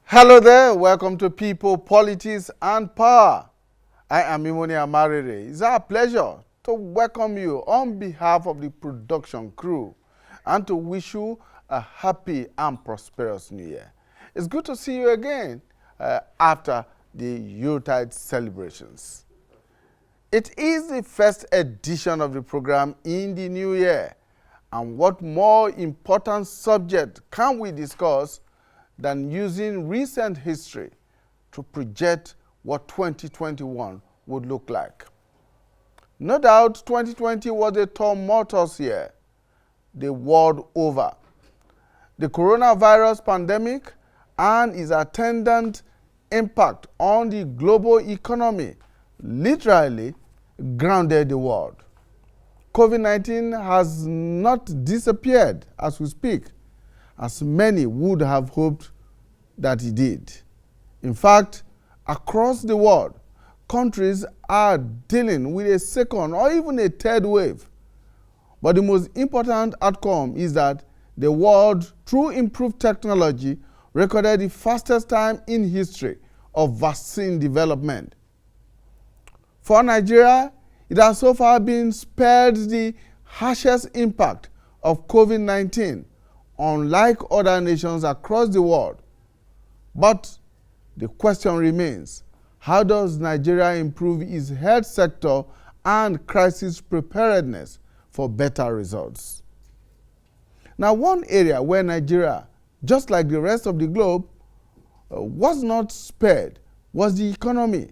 Hello there, welcome to People, Politics and Power. I am Imoni Amarere. It's our pleasure to welcome you on behalf of the production crew and to wish you a happy and prosperous new year. It's good to see you again after the Yuletide celebrations. It is the first edition of the program in the new year, and what more important subject can we discuss than using recent history to project what 2021 would look like. No doubt 2020 was a tumultuous year, the world over. The coronavirus pandemic and its attendant impact on the global economy literally grounded the world. COVID-19 has not disappeared as we speak, as many would have hoped that it did. In fact, across the world, countries are dealing with a second or even a third wave. But the most important outcome is that the world, through improved technology, recorded the fastest time in history of vaccine development. For Nigeria, it has so far been spared the harshest impact of COVID-19, unlike other nations across the world. But the question remains, how does Nigeria improve its health sector and crisis preparedness for better results? Now, one area where Nigeria, just like the rest of the globe, was not spared was the economy,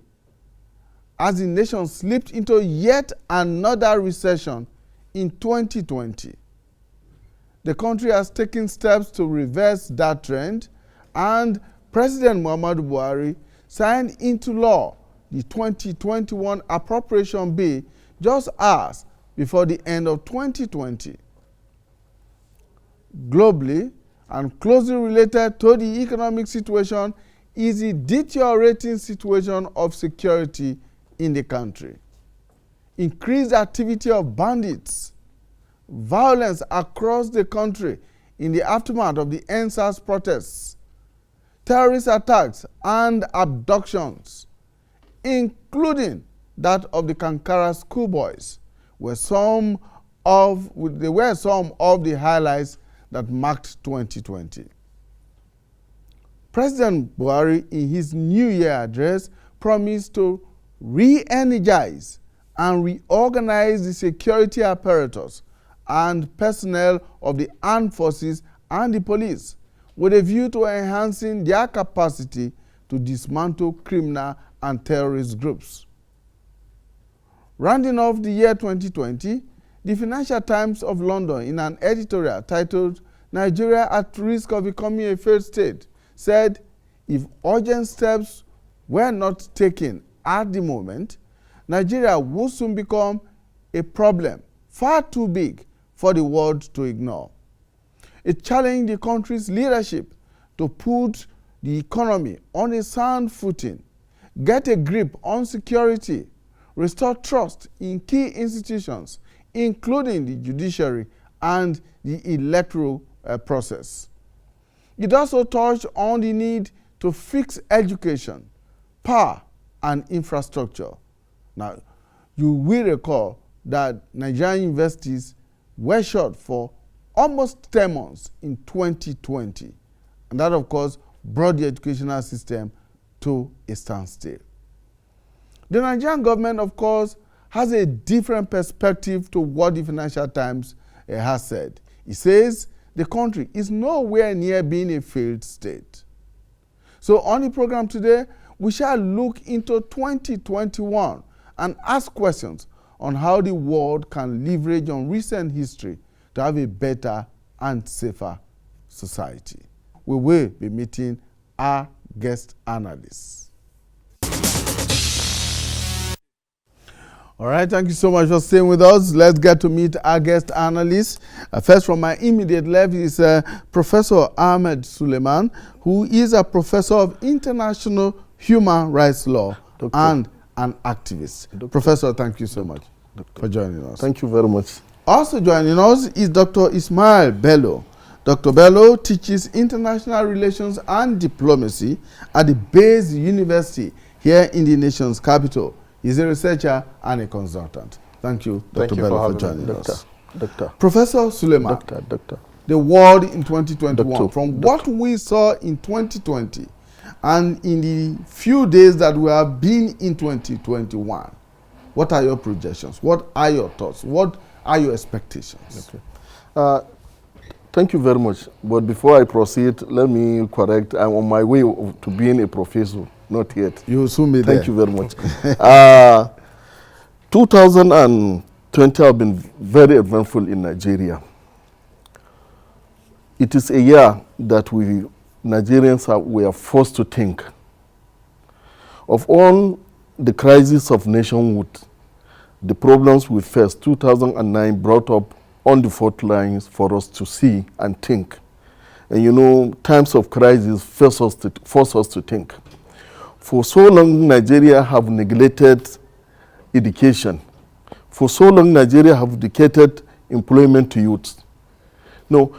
as the nation slipped into yet another recession in 2020. The country has taken steps to reverse that trend, and President Muhammadu Buhari signed into law the 2021 appropriation bill just hours before the end of 2020. Globally, and closely related to the economic situation, is the deteriorating situation of security in the country. Increased activity of bandits, violence across the country in the aftermath of the NSAS protests, terrorist attacks and abductions, including that of the Kankara schoolboys, were some of the highlights that marked 2020. President Buhari, in his New Year address, promised to re-energize and reorganize the security apparatus and personnel of the armed forces and the police, with a view to enhancing their capacity to dismantle criminal and terrorist groups. Rounding off the year 2020, the Financial Times of London, in an editorial titled "Nigeria at Risk of Becoming a Failed State," said, if urgent steps were not taken at the moment, Nigeria would soon become a problem far too big for the world to ignore. It challenged the country's leadership to put the economy on a sound footing, get a grip on security, restore trust in key institutions, including the judiciary and the electoral process. It also touched on the need to fix education, power, and infrastructure. Now, you will recall that Nigerian universities were shut for almost 10 months in 2020. And that, of course, brought the educational system to a standstill. The Nigerian government, of course, has a different perspective to what the Financial Times has said. It says the country is nowhere near being a failed state. So on the program today, we shall look into 2021 and ask questions on how the world can leverage on recent history to have a better and safer society. We will be meeting our guest analysts. All right, thank you so much for staying with us. Let's get to meet our guest analysts. First, from my immediate left is Professor Ahmed Suleiman, who is a professor of international human rights law and an activist. Professor, thank you so much for joining us. Thank you very much. Also joining us is Dr. Ismail Bello, Dr. Bello teaches international relations and diplomacy at the Bayes University here in the nation's capital. He's a researcher and a consultant. Thank you, Dr. Bello, for joining us. Doctor. Professor Suleiman, Doctor. The world in 2021, Doctor. what we saw in 2020 and in the few days that we have been in 2021, what are your projections? What are your thoughts? What are your expectations? Okay. Thank you very much. But before I proceed, let me correct. I'm on my way to being a professor. Not yet. You will soon be there. Thank you very much. 2020 have been very eventful in Nigeria. It is a year that we Nigerians were forced to think. Of all the crises of nationhood, the problems we faced, 2009 brought up on the front lines for us to see and think. And you know, times of crisis force us to think. For so long, Nigeria have neglected education. For so long, Nigeria have dedicated employment to youth. Now,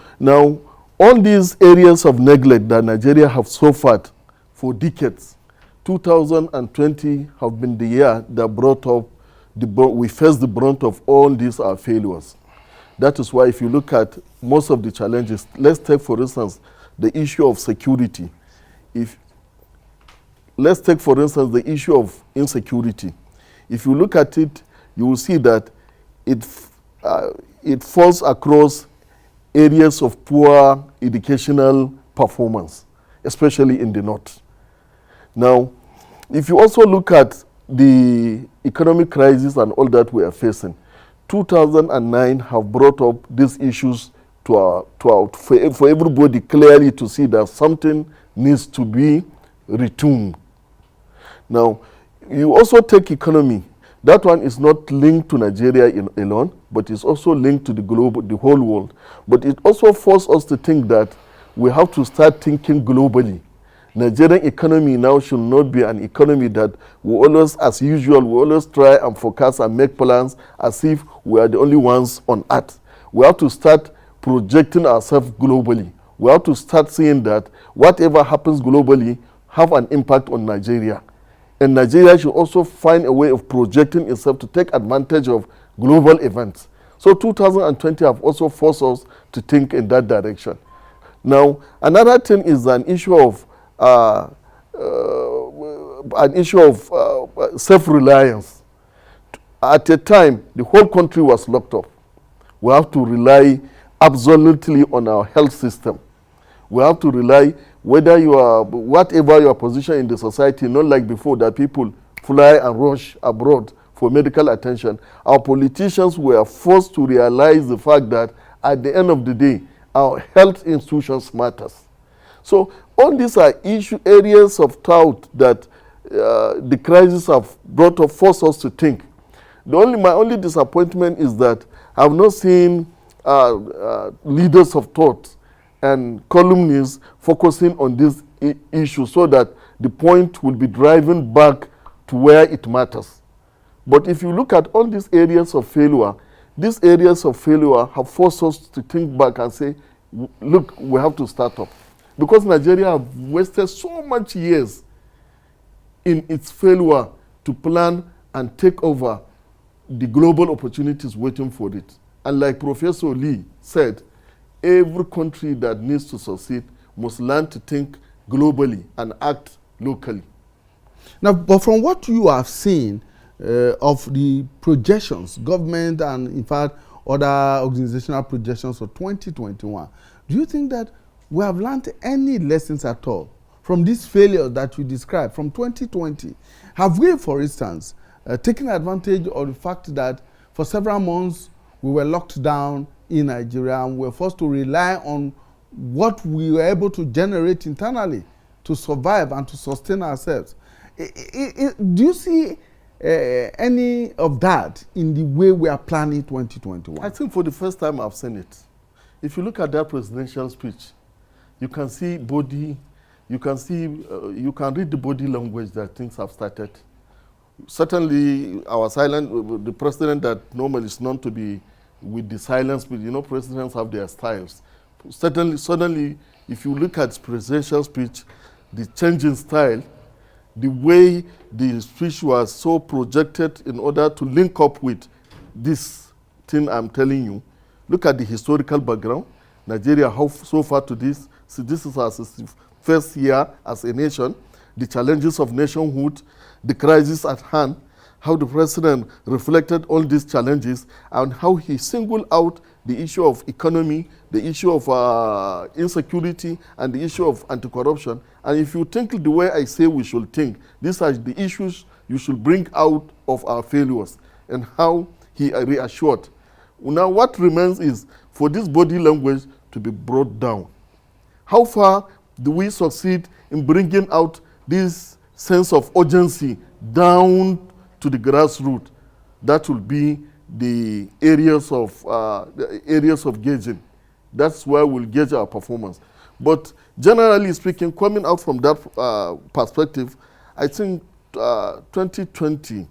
all these areas of neglect that Nigeria have suffered for decades, 2020 have been the year that brought up, we faced the brunt of all these our failures. That is why if you look at most of the challenges, let's take for instance the issue of security. Let's take for instance the issue of insecurity. If you look at it, you will see that it falls across areas of poor educational performance, especially in the north. Now, if you also look at the economic crisis and all that we are facing, 2009 have brought up these issues for everybody clearly to see that something needs to be returned. Now, you also take economy. That one is not linked to Nigeria alone, but it's also linked to the whole world. But it also forces us to think that we have to start thinking globally. Nigerian economy now should not be an economy that we always, as usual, we always try and forecast and make plans as if we are the only ones on earth. We have to start projecting ourselves globally. We have to start seeing that whatever happens globally have an impact on Nigeria. And Nigeria should also find a way of projecting itself to take advantage of global events. So 2020 have also forced us to think in that direction. Now, another thing is an issue of self-reliance. At a time, the whole country was locked up. We have to rely absolutely on our health system. We have to rely, whatever your position in the society, not like before that people fly and rush abroad for medical attention. Our politicians were forced to realize the fact that at the end of the day, our health institutions matters. So all these are areas of thought that the crisis have brought up, forced us to think. My only disappointment is that I have not seen leaders of thought and columnists focusing on this issue so that the point will be driving back to where it matters. But if you look at all these areas of failure have forced us to think back and say, look, we have to start up. Because Nigeria have wasted so much years in its failure to plan and take over the global opportunities waiting for it. And like Professor Lee said, every country that needs to succeed must learn to think globally and act locally. Now, but from what you have seen of the projections, government and in fact other organizational projections for 2021, do you think that we have learned any lessons at all from this failure that you described from 2020? Have we, for instance, taken advantage of the fact that for several months we were locked down in Nigeria and we were forced to rely on what we were able to generate internally to survive and to sustain ourselves? Do you see any of that in the way we are planning 2021? I think for the first time I've seen it. If you look at that presidential speech, you can see you can read the body language that things have started. Certainly, the president that normally is known to be with the silence, but you know, presidents have their styles. suddenly, if you look at presidential speech, the change in style, the way the speech was so projected in order to link up with this thing I'm telling you. Look at the historical background. Nigeria, how so far to this? So this is our first year as a nation. The challenges of nationhood, the crisis at hand, how the president reflected all these challenges, and how he singled out the issue of economy, the issue of insecurity, and the issue of anti-corruption. And if you think the way I say we should think, these are the issues you should bring out of our failures, and how he reassured. Now what remains is for this body language to be brought down. How far do we succeed in bringing out this sense of urgency down to the grassroots? That will be the areas of gauging. That's where we'll gauge our performance. But generally speaking, coming out from that perspective, I think 2020,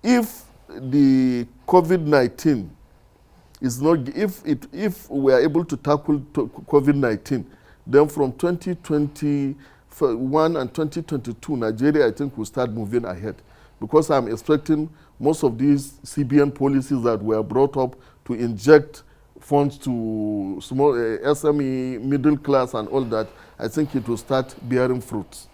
if the COVID-19 is not, if we are able to tackle COVID-19, then from 2021 and 2022, Nigeria, I think, will start moving ahead. Because I'm expecting most of these CBN policies that were brought up to inject funds to small SME, middle class and all that, I think it will start bearing fruits.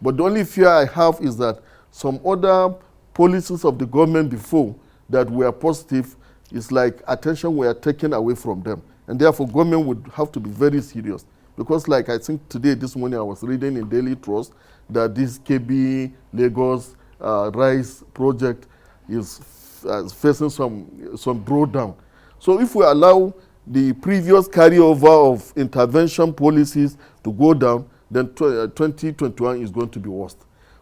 But the only fear I have is that some other policies of the government before that were positive is like attention were taken away from them. And therefore government would have to be very serious. Because like I think today, this morning I was reading in Daily Trust that this KB Lagos rice project is facing some drawdown. So if we allow the previous carryover of intervention policies to go down, then 2021 is going to be worse.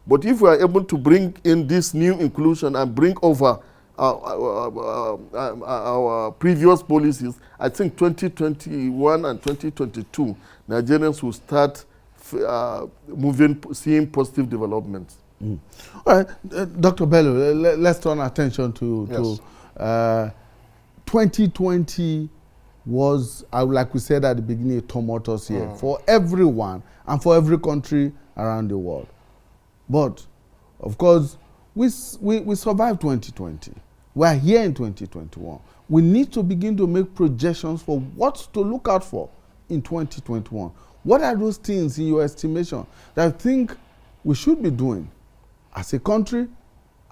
But if we are able to bring in this new inclusion and bring over our previous policies, I think 2021 and 2022, Nigerians will start seeing positive developments. Mm. All right, Dr. Bello, let's turn attention to 2020 was, like we said at the beginning, a tumultuous year for everyone and for every country around the world. But, of course, we survived 2020. We are here in 2021. We need to begin to make projections for what to look out for in 2021. What are those things in your estimation that you think we should be doing as a country,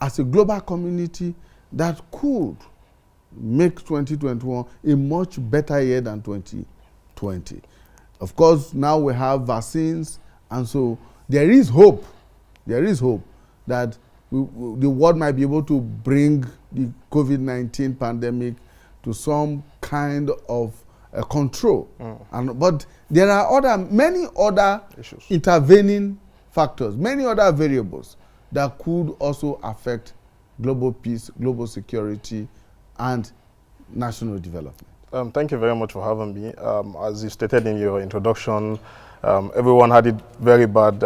as a global community, that could make 2021 a much better year than 2020? Of course, now we have vaccines, and so there is hope. There is hope that the world might be able to bring the COVID-19 pandemic to some kind of control. But there are many other issues, intervening factors, many other variables that could also affect global peace, global security, and national development. Thank you very much for having me. As you stated in your introduction, everyone had it very bad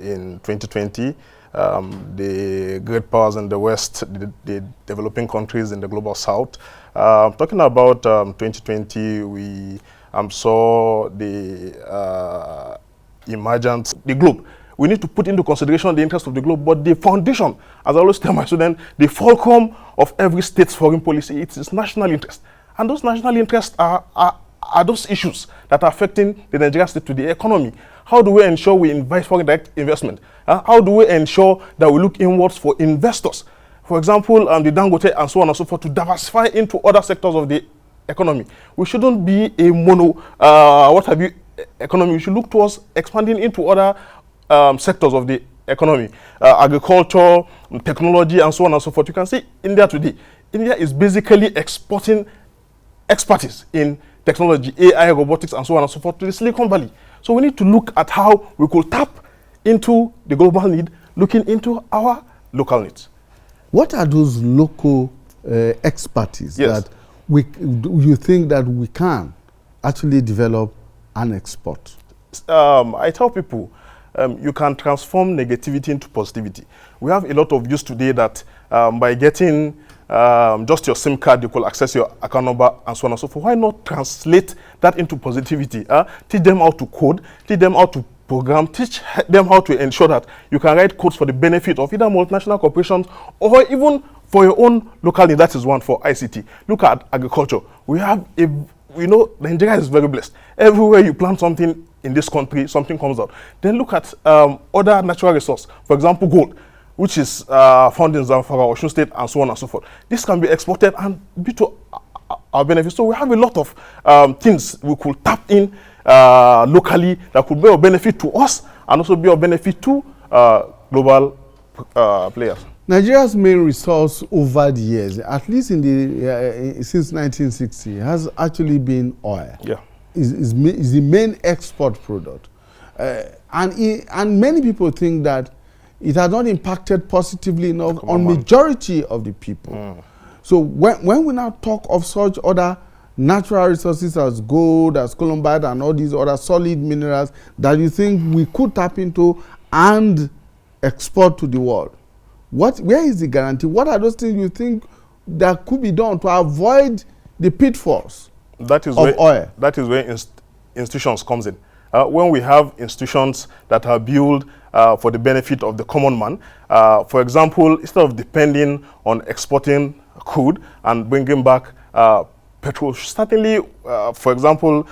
in 2020. The great powers in the West, the developing countries in the global South. Talking about 2020, we saw the emergence, the globe. We need to put into consideration the interest of the globe, but the foundation, as I always tell my students, the fulcrum of every state's foreign policy, it's its national interest. And those national interests are those issues that are affecting the Nigerian state to the economy. How do we ensure we invite foreign direct investment? How do we ensure that we look inwards for investors? For example, the Dangote and so on and so forth, to diversify into other sectors of the economy. We shouldn't be a economy. We should look towards expanding into other sectors of the economy. Agriculture, technology, and so on and so forth. You can see India today. India is basically exporting expertise in technology, AI, robotics, and so on and so forth to the Silicon Valley. So we need to look at how we could tap into the global need, looking into our local needs. What are those local expertise that you think that we can actually develop and export? I tell people, you can transform negativity into positivity. We have a lot of use today that by getting just your SIM card, you could access your account number and so on and so forth. Why not translate that into positivity? Teach them how to code, teach them how to program, teach them how to ensure that you can write codes for the benefit of either multinational corporations or even for your own local need. That is one for ICT. Look at agriculture. We have Nigeria is very blessed. Everywhere you plant something in this country, something comes out. Then look at other natural resources. For example, gold, which is found in Zamfara, Osun State, and so on and so forth. This can be exported and be to our benefit. So we have a lot of things we could tap in locally that could be of benefit to us and also be of benefit to global players. Nigeria's main resource over the years, at least in the since 1960, has actually been oil. Yeah, is the main export product, and many people think that it has not impacted positively enough on majority of the people. So when we now talk of such other natural resources as gold, as columbite, and all these other solid minerals that you think we could tap into and export to the world, where is the guarantee? What are those things you think that could be done to avoid the pitfalls of oil? That is where institutions comes in. When we have institutions that are built for the benefit of the common man, for example, instead of depending on exporting crude and bringing back petrol, certainly, for example,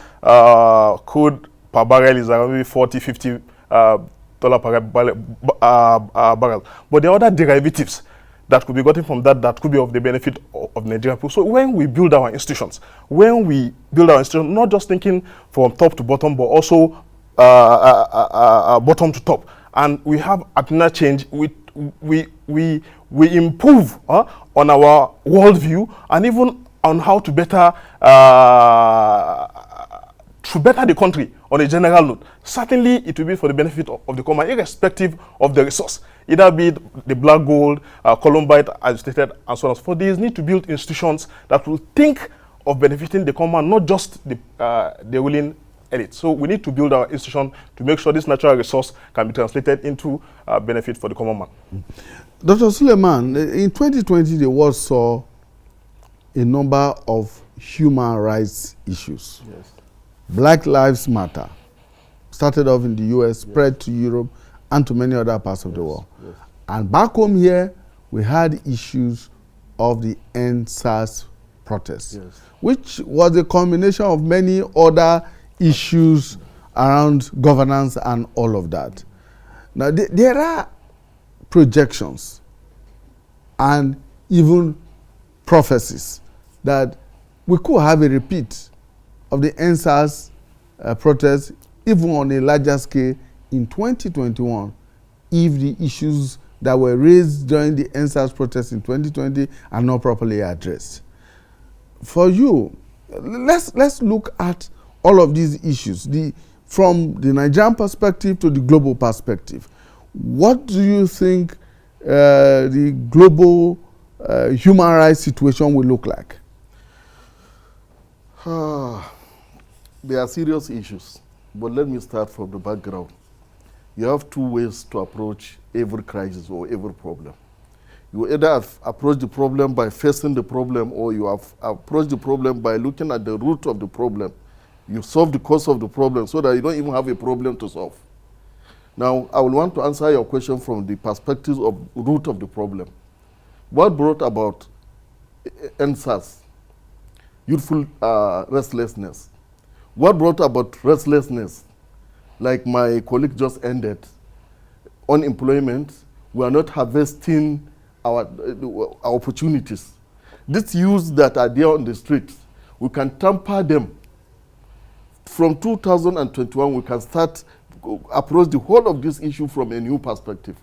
crude per barrel is around maybe $40, $50 per barrel. But there are other derivatives that could be gotten from that could be of the benefit of Nigerian people. So when we build our institutions, not just thinking from top to bottom, but also bottom to top, and we have attitudinal change, we improve on our worldview and even on how to better the country on a general note. Certainly, it will be for the benefit of the common, irrespective of the resource, either be it the black gold, columbite, as stated, and so on. For these need to build institutions that will think of benefiting the common, not just the ruling elite. So we need to build our institution to make sure this natural resource can be translated into benefit for the common man. Dr. Suleiman, in 2020, the world saw a number of human rights issues. Yes. Black Lives Matter started off in the US, spread to Europe, and to many other parts of the world. Yes. And back home here, we had issues of the EndSARS protests, which was a combination of many other issues around governance and all of that. Now, there are projections and even prophecies that we could have a repeat of the EndSARS protests, even on a larger scale, in 2021, if the issues that were raised during the EndSARS protests in 2020 are not properly addressed. For you, let's look at all of these issues, from the Nigerian perspective to the global perspective. What do you think the global human rights situation will look like? There are serious issues, but let me start from the background. You have two ways to approach every crisis or every problem. You either approach the problem by facing the problem, or you have approached the problem by looking at the root of the problem. You solve the cause of the problem so that you don't even have a problem to solve. Now, I will want to answer your question from the perspective of root of the problem. What brought about EndSARS? Youthful restlessness. What brought about restlessness? Like my colleague just ended, unemployment. We are not harvesting our opportunities. These youths that are there on the streets, we can tamper them. From 2021, we can start approach the whole of this issue from a new perspective.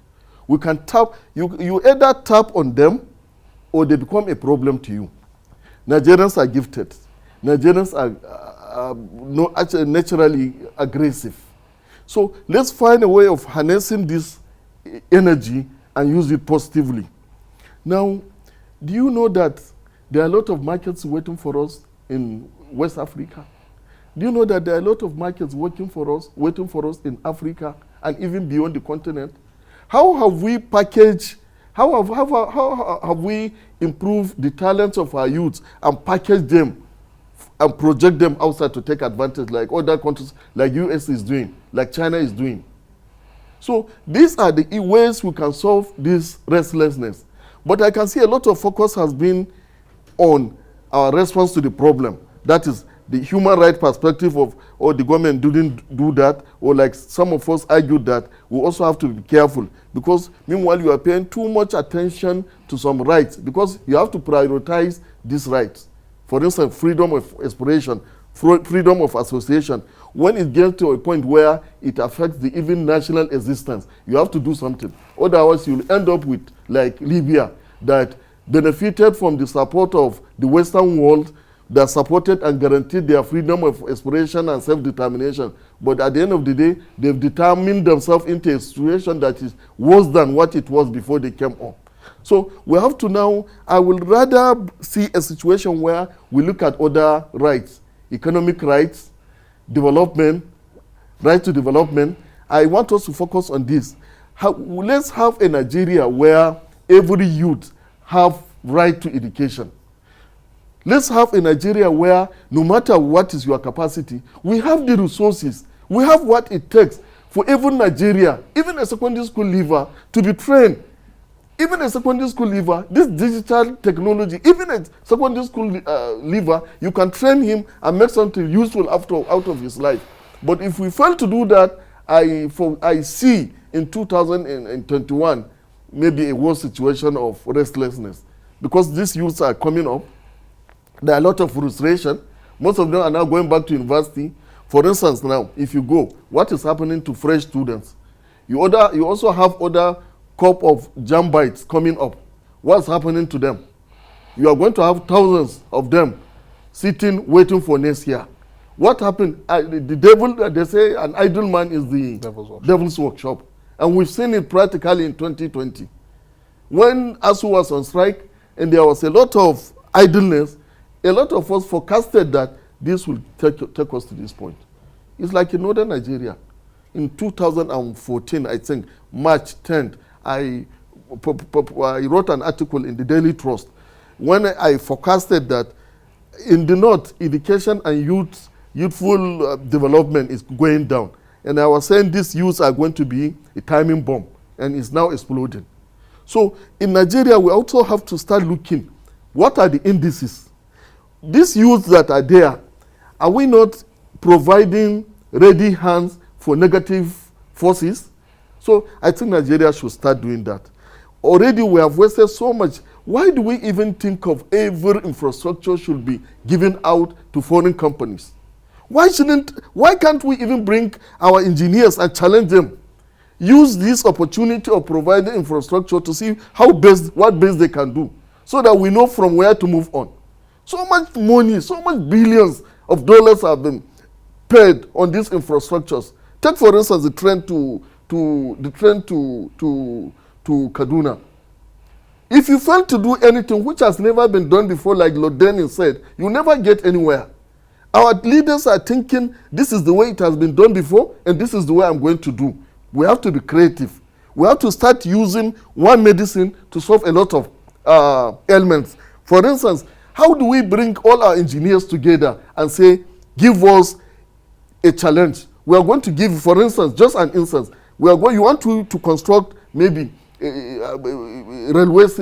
We can tap, you either tap on them or they become a problem to you. Nigerians are gifted. Nigerians are actually naturally aggressive. So let's find a way of harnessing this energy and use it positively. Now, do you know that there are a lot of markets waiting for us in West Africa? Do you know that there are a lot of markets waiting for us in Africa and even beyond the continent? How have we packaged How have we improved the talents of our youths and packaged them and project them outside to take advantage like other countries, like US is doing, like China is doing? So these are the ways we can solve this restlessness. But I can see a lot of focus has been on our response to the problem. That is the human rights perspective of, oh, the government didn't do that, or like some of us argued that we also have to be careful, because meanwhile you are paying too much attention to some rights, because you have to prioritize these rights. For instance, freedom of expression, freedom of association. When it gets to a point where it affects the even national existence, you have to do something. Otherwise, you'll end up with, like Libya, that benefited from the support of the Western world, that supported and guaranteed their freedom of expression and self-determination. But at the end of the day, they've determined themselves into a situation that is worse than what it was before they came up. So we have to now, I would rather see a situation where we look at other rights, economic rights, development, right to development. I want us to focus on this. Let's have a Nigeria where every youth have right to education. Let's have a Nigeria where no matter what is your capacity, we have the resources, we have what it takes for even Nigeria, even a secondary school leaver, to be trained. Even a secondary school leaver, this digital technology, even a secondary school leaver, you can train him and make something useful out of his life. But if we fail to do that, I see in 2021 maybe a worse situation of restlessness, because these youths are coming up. There are a lot of frustration. Most of them are now going back to university. For instance, now, if you go, what is happening to fresh students? You also have other crop of jambites coming up. What's happening to them? You are going to have thousands of them sitting, waiting for next year. What happened? The devil, they say an idle man is the devil's workshop. And we've seen it practically in 2020. When ASU was on strike and there was a lot of idleness, a lot of us forecasted that this will take us to this point. It's like in northern Nigeria. In 2014, I think, March 10th, I wrote an article in the Daily Trust when I forecasted that in the north, education and youthful development is going down. And I was saying these youths are going to be a timing bomb, and it's now exploding. So in Nigeria, we also have to start looking, what are the indices? These youths that are there, are we not providing ready hands for negative forces? So I think Nigeria should start doing that. Already we have wasted so much. Why do we even think of every infrastructure should be given out to foreign companies? Why can't we even bring our engineers and challenge them? Use this opportunity of providing infrastructure to see what best they can do, so that we know from where to move on. So much money, so much billions of dollars have been paid on these infrastructures. Take for instance the train to Kaduna. If you fail to do anything which has never been done before, like Lord Denning said, you never get anywhere. Our leaders are thinking this is the way it has been done before and this is the way I'm going to do. We have to be creative. We have to start using one medicine to solve a lot of ailments. For instance, how do we bring all our engineers together and say, give us a challenge? We are going to give, for instance, just an instance, you want to construct maybe railways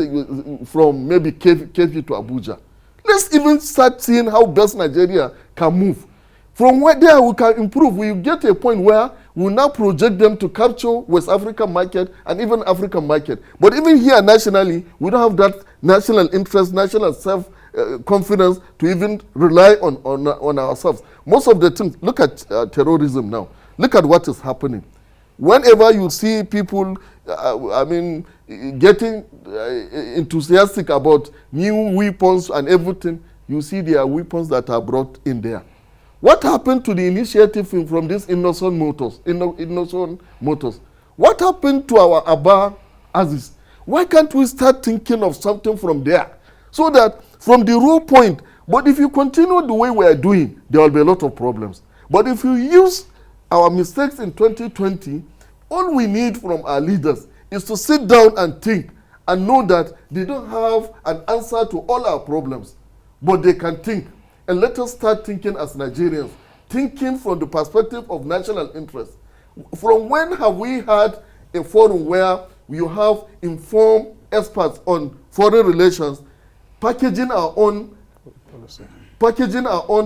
from maybe KP to Abuja. Let's even start seeing how best Nigeria can move. From where there we can improve. We get to a point where we now project them to capture West African market and even African market. But even here nationally, we don't have that national interest, national self-confidence to even rely on ourselves. Most of the things, look at terrorism now. Look at what is happening. Whenever you see people, getting enthusiastic about new weapons and everything, you see there are weapons that are brought in there. What happened to the initiative from these innocent motors? What happened to our Abba Aziz? Why can't we start thinking of something from there? So that from the raw point, but if you continue the way we are doing, there will be a lot of problems. But if you use our mistakes in 2020, all we need from our leaders is to sit down and think and know that they don't have an answer to all our problems, but they can think. And let us start thinking as Nigerians, thinking from the perspective of national interest. From when have we had a forum where you have informed experts on foreign relations packaging our own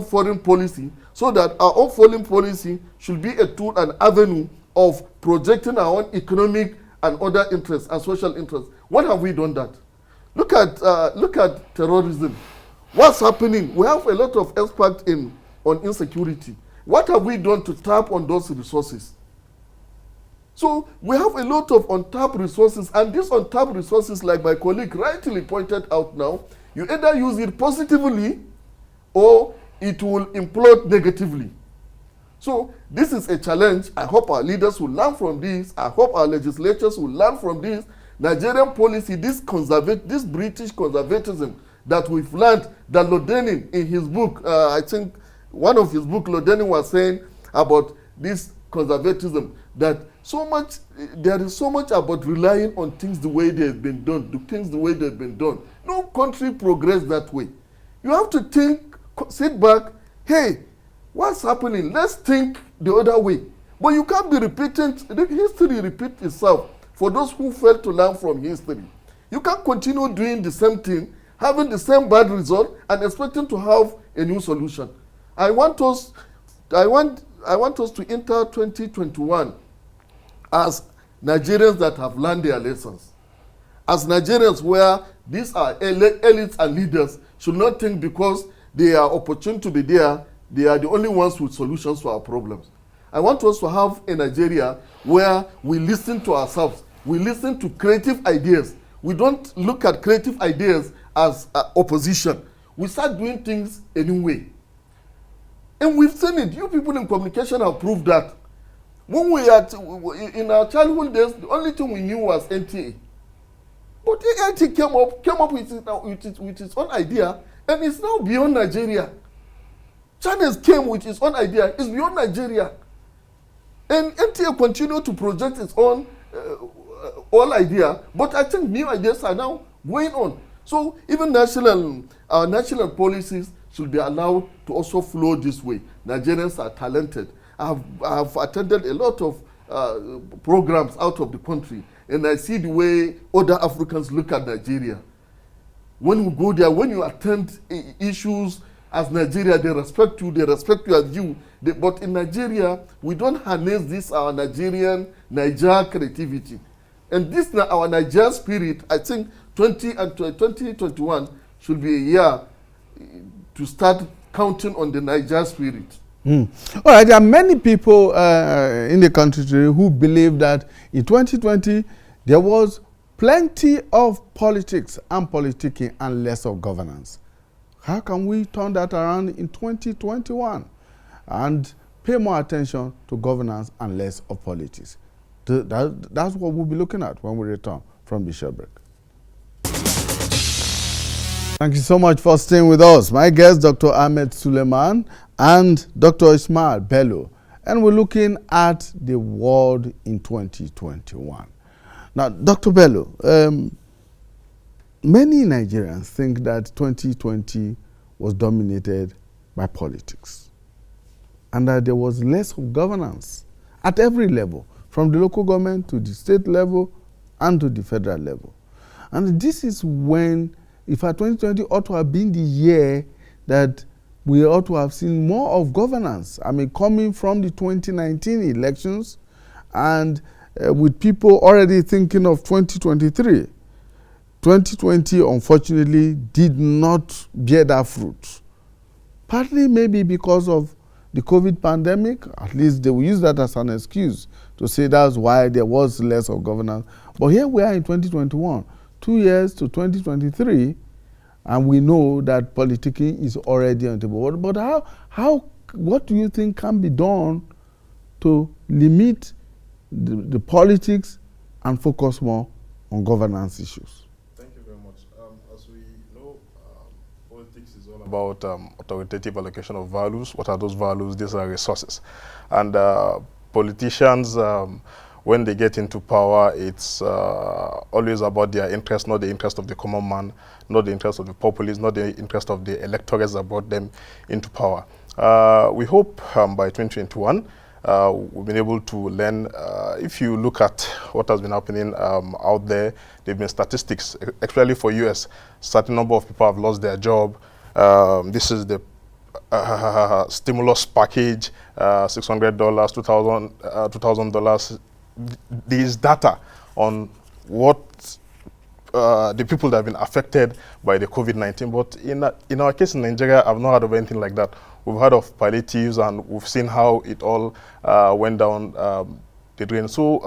foreign policy, so that our own foreign policy should be a tool and avenue of projecting our own economic and other interests and social interests? What have we done that? Look at terrorism. What's happening? We have a lot of experts on insecurity. What have we done to tap on those resources? So we have a lot of untapped resources, and these untapped resources, like my colleague rightly pointed out now, you either use it positively or it will implode negatively. So this is a challenge. I hope our leaders will learn from this. I hope our legislatures will learn from this. Nigerian policy, this British conservatism that we've learned, that Lord Denning in his book, I think one of his books, Lord Denning was saying about this conservatism, that there is so much about relying on things the way they've been done, No country progress that way. You have to think, sit back, hey, what's happening? Let's think the other way. But you can't be repeating, history repeats itself for those who fail to learn from history. You can't continue doing the same thing, having the same bad result, and expecting to have a new solution. I want us to enter 2021 as Nigerians that have learned their lessons. As Nigerians where these are elites and leaders should not think because they are opportune to be there, they are the only ones with solutions to our problems. I want us to have a Nigeria where we listen to ourselves. We listen to creative ideas. We don't look at creative ideas as opposition. We start doing things anyway. And we've seen it. You people in communication have proved that. When we are in our childhood days, the only thing we knew was NTA. But NTA came up with its own idea, and it's now beyond Nigeria. Channels came with its own idea. It's beyond Nigeria. And NTA continued to project its own idea, but I think new ideas are now going on. So even our national policies should be allowed to also flow this way. Nigerians are talented. I have attended a lot of programs out of the country, and I see the way other Africans look at Nigeria. When we go there, when you attend issues as Nigeria, they respect you as you. But in Nigeria, we don't harness this, our Niger creativity. And this, our Niger spirit, I think 2021 should be a year to start counting on the Niger spirit. All right, there are many people in the country today who believe that in 2020 there was plenty of politics and politicking and less of governance. How can we turn that around in 2021 and pay more attention to governance and less of politics? That's what we'll be looking at when we return from the short break. Thank you so much for staying with us. My guest, Dr. Ahmed Suleiman and Dr. Ismail Bello. And we're looking at the world in 2021. Now, Dr. Bello, many Nigerians think that 2020 was dominated by politics and that there was less of governance at every level, from the local government to the state level and to the federal level. And this is when, in fact, 2020 ought to have been the year that we ought to have seen more of governance. I mean, coming from the 2019 elections and with people already thinking of 2023. 2020, unfortunately, did not bear that fruit. Partly maybe because of the COVID pandemic. At least they will use that as an excuse to say that's why there was less of governance. But here we are in 2021, 2 years to 2023, and we know that politicking is already on the board. But what do you think can be done to limit the politics and focus more on governance issues? Thank you very much. As we know, politics is all about authoritative allocation of values. What are those values? These are resources. And politicians, when when they get into power, it's always about their interest, not the interest of the common man, not the interest of the populace, not the interest of the electorates that brought them into power. We hope by 2021, we've been able to learn. If you look at what has been happening out there, there have been statistics, especially for US, certain number of people have lost their job. This is the stimulus package, $600, $2,000. There is data on what the people that have been affected by the COVID-19, but in our case in Nigeria, I've not heard of anything like that. We've heard of palliatives and we've seen how it all went down the drain. So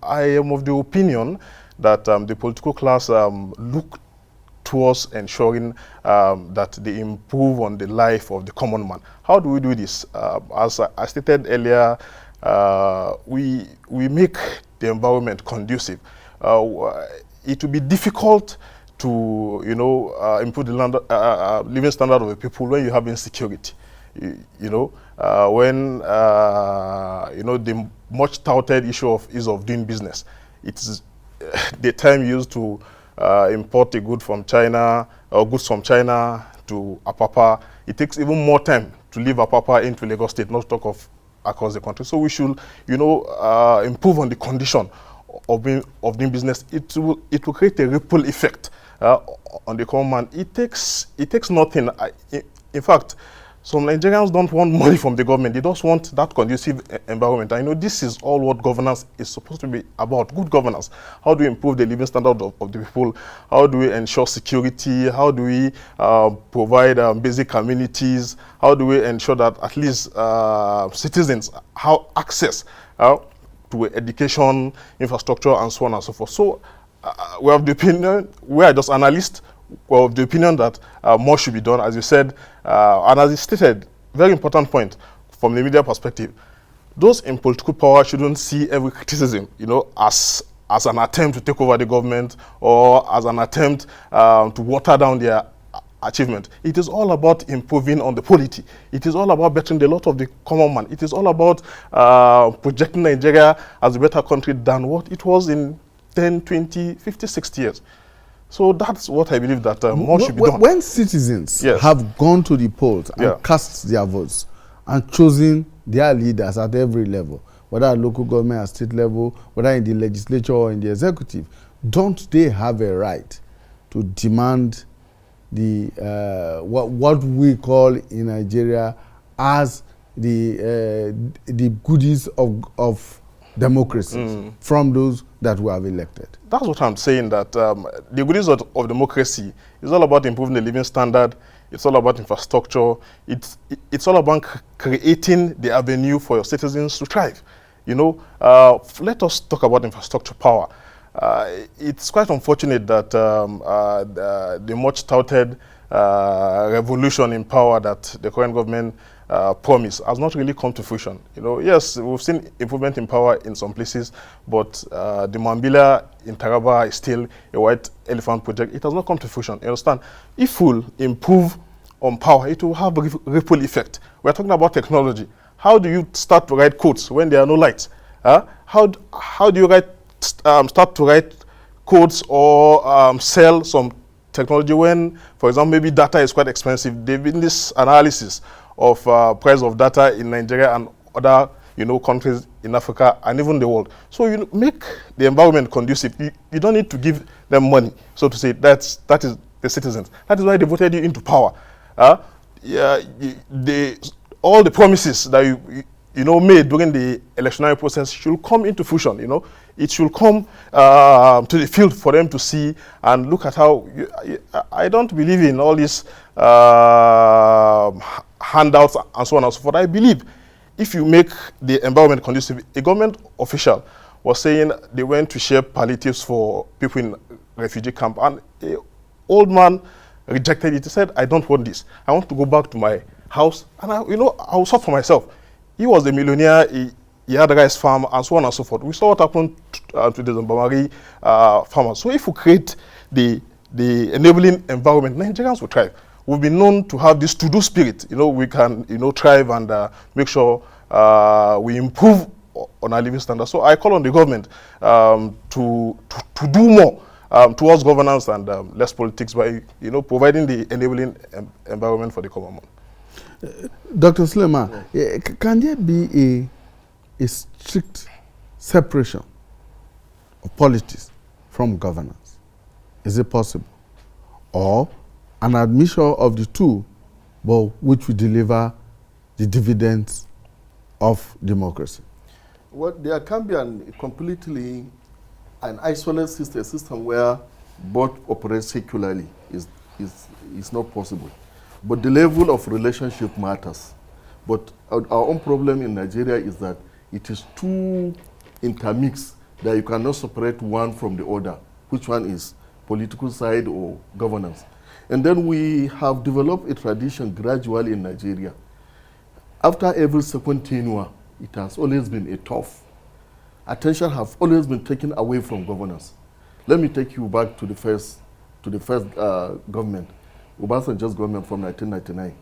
I am of the opinion that the political class look towards ensuring that they improve on the life of the common man. How do we do this? As I stated earlier, we make the environment conducive. It will be difficult to, improve the living standard of the people when you have insecurity. When the much touted issue of ease of doing business, it's the time used to import a good from China or goods from China to Apapa. It takes even more time to leave Apapa into Lagos State, not to talk of across the country. So we should, improve on the condition of doing business. It will create a ripple effect on the common man. It takes nothing. In fact, some Nigerians don't want money from the government. They just want that conducive environment. I know this is all what governance is supposed to be about, good governance. How do we improve the living standard of the people? How do we ensure security? How do we provide basic amenities? How do we ensure that at least citizens have access to education, infrastructure, and so on and so forth? So we have the opinion, we are just analysts, well, of the opinion that more should be done, as you said, and as you stated, very important point from the media perspective. Those in political power shouldn't see every criticism, as an attempt to take over the government or as an attempt to water down their achievement. It is all about improving on the polity. It is all about bettering the lot of the common man. It is all about projecting Nigeria as a better country than what it was in 10, 20, 50, 60 years. So that's what I believe that more should be done. When citizens have gone to the polls and cast their votes and chosen their leaders at every level, whether at local government, at state level, whether in the legislature or in the executive, don't they have a right to demand the what we call in Nigeria as the goodies of democracy from those that we have elected? That's what I'm saying, that the goodies of democracy is all about improving the living standard. It's all about infrastructure. It's all about creating the avenue for your citizens to thrive. Let us talk about infrastructure power. It's quite unfortunate that the much touted revolution in power that the current government promise has not really come to fruition. Yes, we've seen improvement in power in some places, but the Mambila in Taraba is still a white elephant project. It has not come to fruition. You understand? If we'll improve on power, it will have a ripple effect. We're talking about technology. How do you start to write codes when there are no lights? How do you start to write codes or sell some technology when, for example, maybe data is quite expensive? There've been this analysis of price of data in Nigeria and other countries in Africa and even the world. So you make the environment conducive. You don't need to give them money, so to say. That is the citizens. That is why they voted you into power. All the promises that you made during the electionary process should come into fruition. It should come to the field for them to see and look at how. I don't believe in all these handouts and so on and so forth. I believe if you make the environment conducive, a government official was saying they went to share palliatives for people in refugee camp, and an old man rejected it. He said, "I don't want this. I want to go back to my house, and I will sort for myself." He was a millionaire. He had a rice farm and so on and so forth. We saw what happened to the Zombamari farmers. So if we create the enabling environment, Nigerians will thrive. We've been known to have this to-do spirit. We can, thrive and make sure we improve on our living standards. So I call on the government to do more towards governance and less politics by providing the enabling environment for the common man. Dr. Suleiman, can there be a strict separation of politics from governance? Is it possible? Or an admission of the two, but which will deliver the dividends of democracy? Well, there can be an isolated system where both operate secularly is not possible. But the level of relationship matters. But our own problem in Nigeria is that it is too intermixed that you cannot separate one from the other, which one is political side or governance. And then we have developed a tradition gradually in Nigeria. After every second tenure, it has always been a tough. Attention has always been taken away from governance. Let me take you back to the first government, Obasanjo's government from 1999.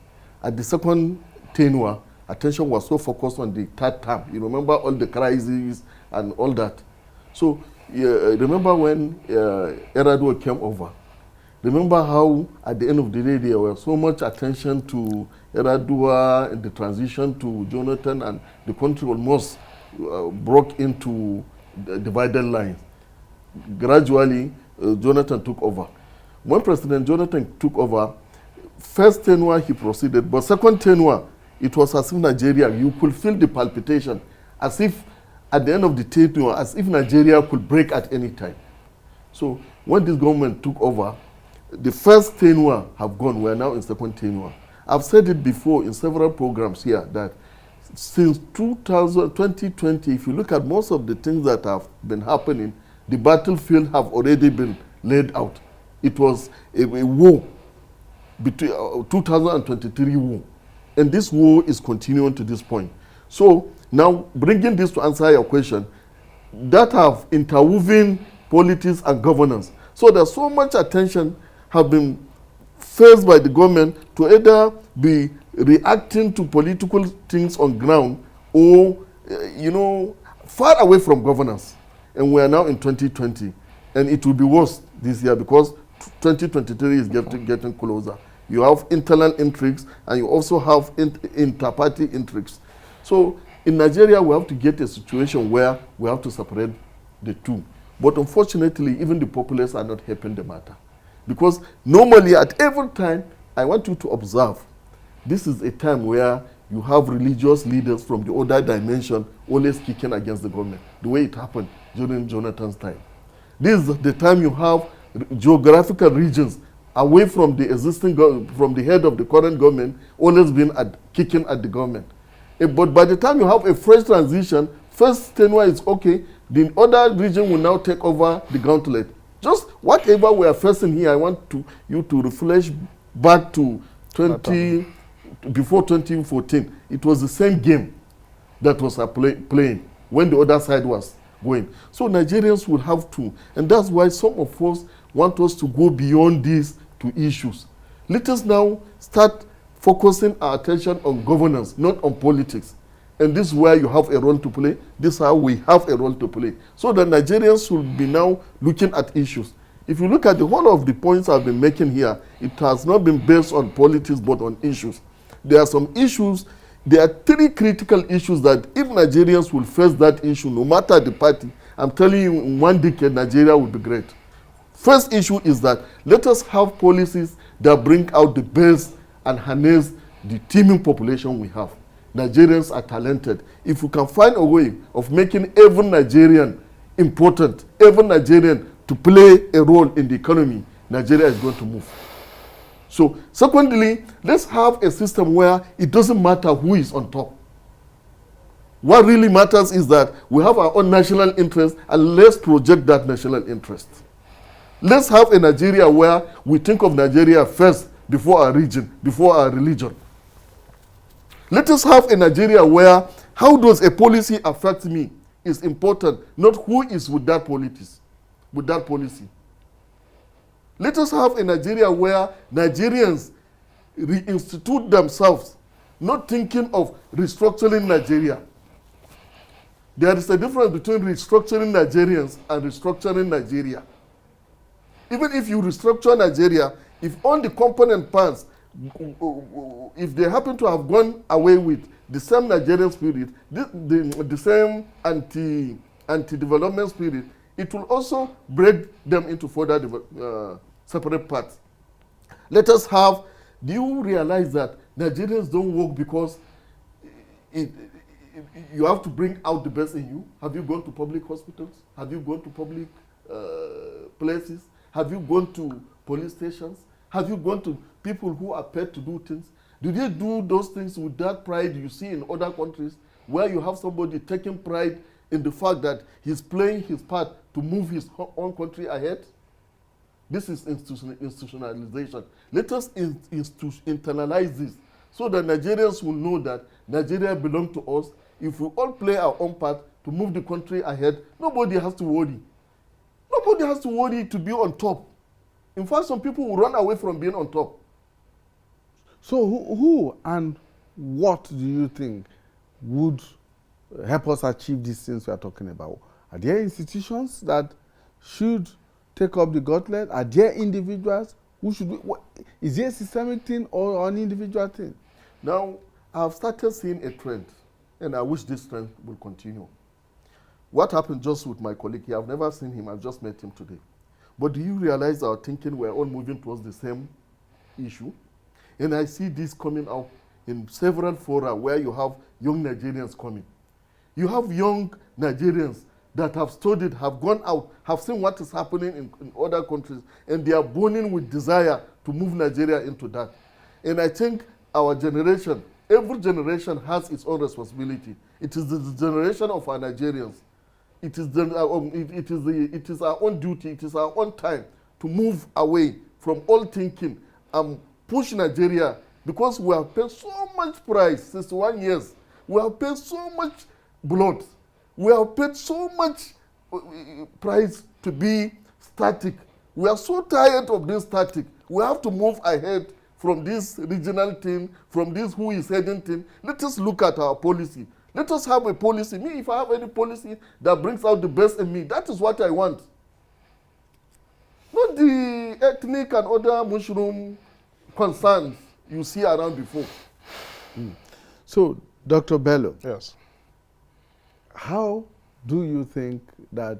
At the second tenure, attention was so focused on the third term. You remember all the crises and all that. So remember when Yar'Adua came over. Remember how at the end of the day there was so much attention to Yar'Adua and the transition to Jonathan, and the country almost broke into divided lines. Gradually, Jonathan took over. When President Jonathan took over, first tenure he proceeded, but second tenure, it was as if Nigeria, you could feel the palpitation, as if at the end of the tenure, as if Nigeria could break at any time. So when this government took over, the first tenure have gone. We are now in second tenure. I've said it before in several programs here that since 2020, if you look at most of the things that have been happening, the battlefield have already been laid out. It was a war between 2023 war, and this war is continuing to this point. So now, bringing this to answer your question, that have interwoven politics and governance. So there's so much attention have been faced by the government to either be reacting to political things on ground or, far away from governance. And we are now in 2020, and it will be worse this year because 2023 is getting closer. You have internal intrigues, and you also have inter-party intrigues. So in Nigeria, we have to get a situation where we have to separate the two. But unfortunately, even the populace are not helping the matter. Because normally at every time, I want you to observe, this is a time where you have religious leaders from the other dimension always kicking against the government, the way it happened during Jonathan's time. This is the time you have geographical regions away from the existing, from the head of the current government, always been kicking at the government. But by the time you have a fresh transition, first tenure is okay, the other region will now take over the gauntlet. Just whatever we are facing here, I want you to refresh back to before 2014. It was the same game that was playing when the other side was going. So Nigerians will have to, and that's why some of us want us to go beyond these two issues. Let us now start focusing our attention on governance, not on politics. And this is where you have a role to play. This is how we have a role to play. So the Nigerians should be now looking at issues. If you look at the whole of the points I've been making here, it has not been based on politics but on issues. There are some issues, there are three critical issues that if Nigerians will face that issue, no matter the party, I'm telling you in 1 decade, Nigeria will be great. First issue is that let us have policies that bring out the best and harness the teeming population we have. Nigerians are talented. If we can find a way of making every Nigerian important, every Nigerian to play a role in the economy, Nigeria is going to move. So, secondly, let's have a system where it doesn't matter who is on top. What really matters is that we have our own national interest and let's project that national interest. Let's have a Nigeria where we think of Nigeria first before our region, before our religion. Let us have a Nigeria where how does a policy affect me is important, not who is with that policy. Let us have a Nigeria where Nigerians reinstitute themselves, not thinking of restructuring Nigeria. There is a difference between restructuring Nigerians and restructuring Nigeria. Even if you restructure Nigeria, if all the component parts, if they happen to have gone away with the same Nigerian spirit, the same anti-development spirit, it will also break them into further separate parts. Let us have, do you realize that Nigerians don't work because you have to bring out the best in you? Have you gone to public hospitals? Have you gone to public places? Have you gone to police stations? Have you gone to people who are paid to do things? Do they do those things with that pride you see in other countries where you have somebody taking pride in the fact that he's playing his part to move his own country ahead? This is institutionalization. Let us internalize this so that Nigerians will know that Nigeria belongs to us. If we all play our own part to move the country ahead, nobody has to worry. Nobody has to worry to be on top. In fact, some people will run away from being on top. So who and what do you think would help us achieve these things we are talking about? Are there institutions that should take up the gauntlet? Are there individuals who should is it a systemic thing or an individual thing? Now, I've started seeing a trend, and I wish this trend will continue. What happened just with my colleague here, I've never seen him, I've just met him today. But do you realize our thinking, we're all moving towards the same issue? And I see this coming out in several fora where you have young Nigerians coming. You have young Nigerians that have studied, have gone out, have seen what is happening in other countries, and they are burning with desire to move Nigeria into that. And I think our generation, every generation has its own responsibility. It is the generation of our Nigerians. It is our own duty, it is our own time to move away from all thinking and push Nigeria, because we have paid so much price since 1 year. We have paid so much blood. We have paid so much price to be static. We are so tired of being static. We have to move ahead from this regional thing, from this who is heading thing. Let us look at our policy. Let us have a policy. Me, if I have any policy that brings out the best in me, that is what I want. Not the ethnic and other mushroom concerns you see around before. So, Dr. Bello. Yes. How do you think that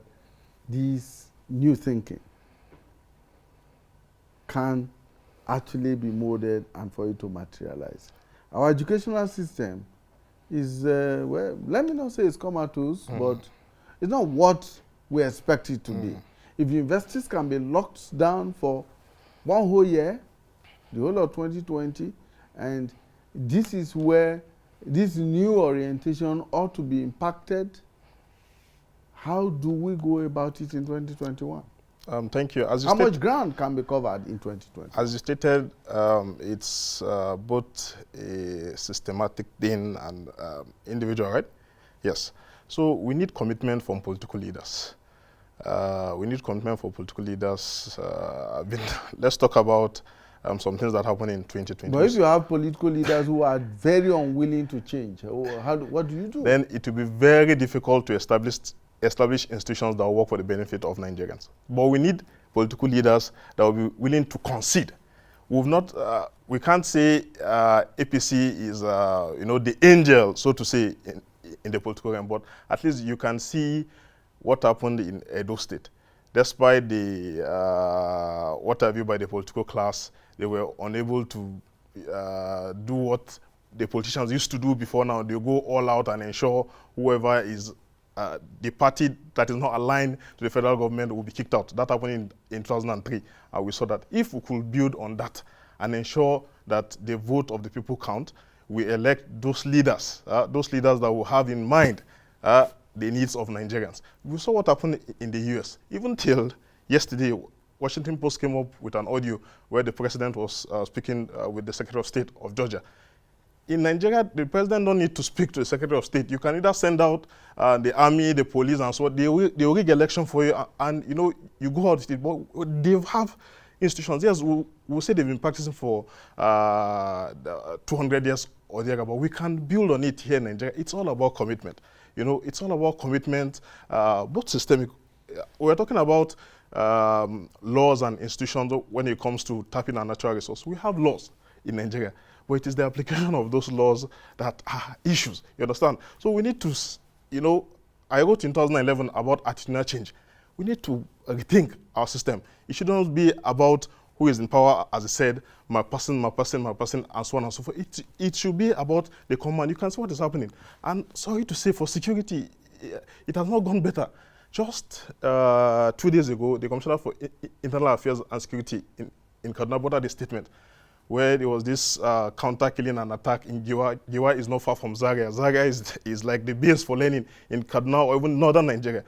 this new thinking can actually be molded and for it to materialize? Our educational system is, well, let me not say it's comatose, but it's not what we expect it to be. If universities can be locked down for 1 whole year, the whole of 2020, and this is where this new orientation ought to be impacted, how do we go about it in 2021? Thank you. How much ground can be covered in 2020? As you stated, it's both a systematic thing and individual, right? Yes. So we need commitment from political leaders. We need commitment from political leaders. Let's talk about some things that happened in 2020. But if you have political leaders who are very unwilling to change, what do you do? Then it will be very difficult to establish institutions that will work for the benefit of Nigerians. But we need political leaders that will be willing to concede. We can't say APC is, the angel, so to say, in the political realm, but at least you can see what happened in Edo State. Despite the what have you by the political class, they were unable to do what the politicians used to do before. Now they go all out and ensure whoever is the party that is not aligned to the federal government will be kicked out. That happened in 2003, and we saw that. If we could build on that and ensure that the vote of the people count, we elect those leaders that will have in mind the needs of Nigerians. We saw what happened in the US. Even till yesterday, Washington Post came up with an audio where the president was speaking with the Secretary of State of Georgia. In Nigeria, the president don't need to speak to the Secretary of State. You can either send out the army, the police, and so on. They will rig election for you, and you go out with it. But they have institutions. Yes, we'll say they've been practicing for 200 years or thereabout, but we can build on it here in Nigeria. It's all about commitment. You know, it's all about commitment, both systemic. We're talking about laws and institutions when it comes to tapping our natural resource. We have laws in Nigeria, but it is the application of those laws that are issues. You understand? So we need to, you know, I wrote in 2011 about attitudinal change. We need to rethink our system. It shouldn't be about who is in power, as I said, my person, and so on and so forth. It should be about the command. You can see what is happening. And sorry to say, for security, it has not gone better. Just 2 days ago, the Commissioner for Internal Affairs and Security in Kaduna brought out a statement where there was this counter-killing and attack in Giwa. Giwa is not far from Zaria. Zaria is like the base for learning in Kaduna or even northern Nigeria,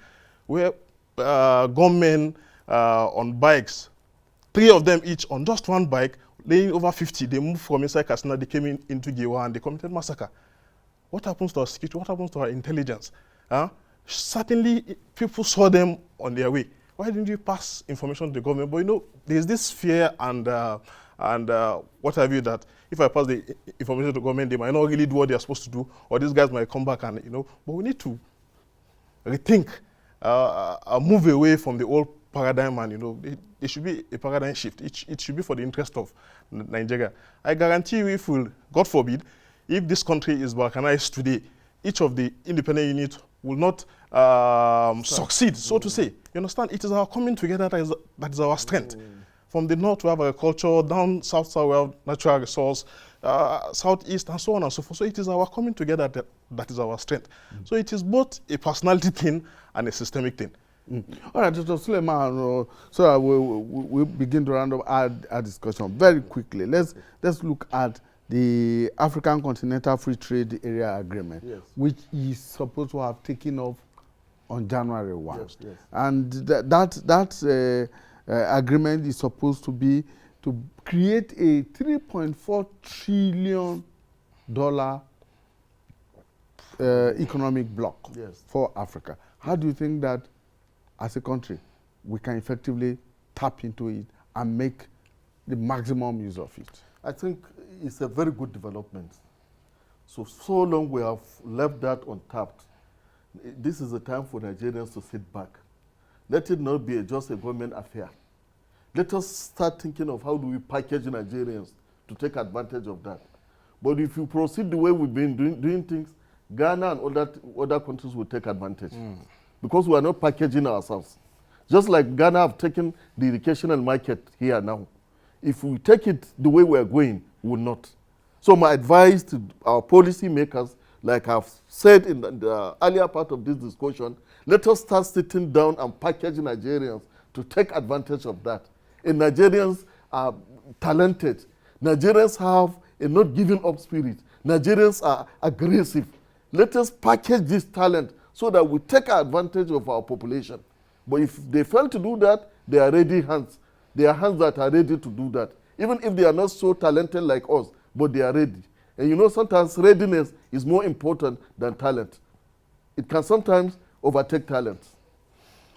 where gunmen on bikes, 3 of them each on just one bike, laying over 50, they moved from inside Katsina, they came into Giwa and they committed massacre. What happens to our security? What happens to our intelligence? Certainly, people saw them on their way. Why didn't you pass information to the government? But you know, there's this fear and what have you, that if I pass the information to the government, they might not really do what they're supposed to do, or these guys might come back and, you know, but we need to rethink, move away from the old paradigm, and, you know, it should be a paradigm shift. It should be for the interest of Nigeria. I guarantee you, if we'll, God forbid, if this country is balkanized today, each of the independent units will not succeed, so to say. You understand? It is our coming together that is our strength. From the north, we have agriculture, down south, we have natural resource, southeast, and so on and so forth. So it is our coming together that is our strength. So it is both a personality thing and a systemic thing. All right, Dr. Suleiman, so we'll begin to round up our discussion very quickly. Let's look at the African Continental Free Trade Area Agreement, which is supposed to have taken off on January 1. Yes, yes. And that agreement is supposed to be to create a $3.4 trillion economic bloc for Africa. How do you think that, as a country, we can effectively tap into it and make the maximum use of it? I think it's a very good development. So long we have left that untapped. This is the time for Nigerians to sit back. Let it not be just a government affair. Let us start thinking of how do we package Nigerians to take advantage of that. But if you proceed the way we've been doing things, Ghana and other countries will take advantage. Because we are not packaging ourselves. Just like Ghana have taken the educational market here now. If we take it the way we are going, we will not. So my advice to our policy makers, like I've said in the earlier part of this discussion, let us start sitting down and package Nigerians to take advantage of that. And Nigerians are talented. Nigerians have a not giving up spirit. Nigerians are aggressive. Let us package this talent so that we take advantage of our population. But if they fail to do that, they are ready hands. They are hands that are ready to do that. Even if they are not so talented like us, but they are ready. And you know, sometimes readiness is more important than talent. It can sometimes overtake talent.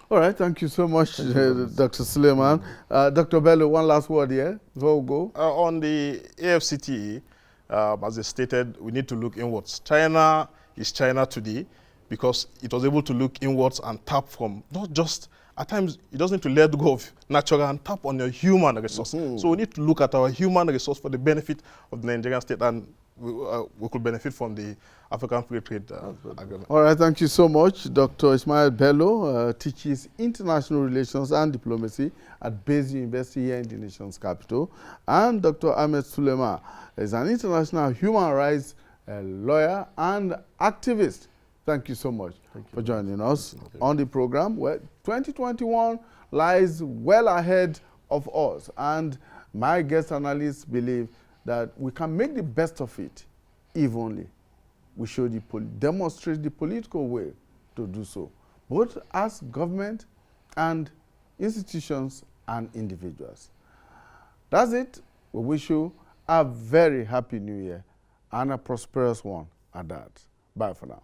All right, thank you so much, Dr. Suleiman. Dr. Bello, one last word here before we go. On the AFCTA, as I stated, we need to look inwards. China is China today because it was able to look inwards and tap from, not just, at times, it doesn't need to let go of natural and tap on your human resource. So we need to look at our human resource for the benefit of the Nigerian state, and we could benefit from the African Free Trade Agreement. All right, thank you so much. Dr. Ismail Bello teaches international relations and diplomacy at Base University here in the nation's capital. And Dr. Ahmed Suleiman is an international human rights lawyer and activist. Thank you so much for joining us on the program, where 2021 lies well ahead of us. And my guest analysts believe that we can make the best of it if only we should demonstrate the political will to do so, both as government and institutions and individuals. That's it. We wish you a very happy new year and a prosperous one at that. Bye for now.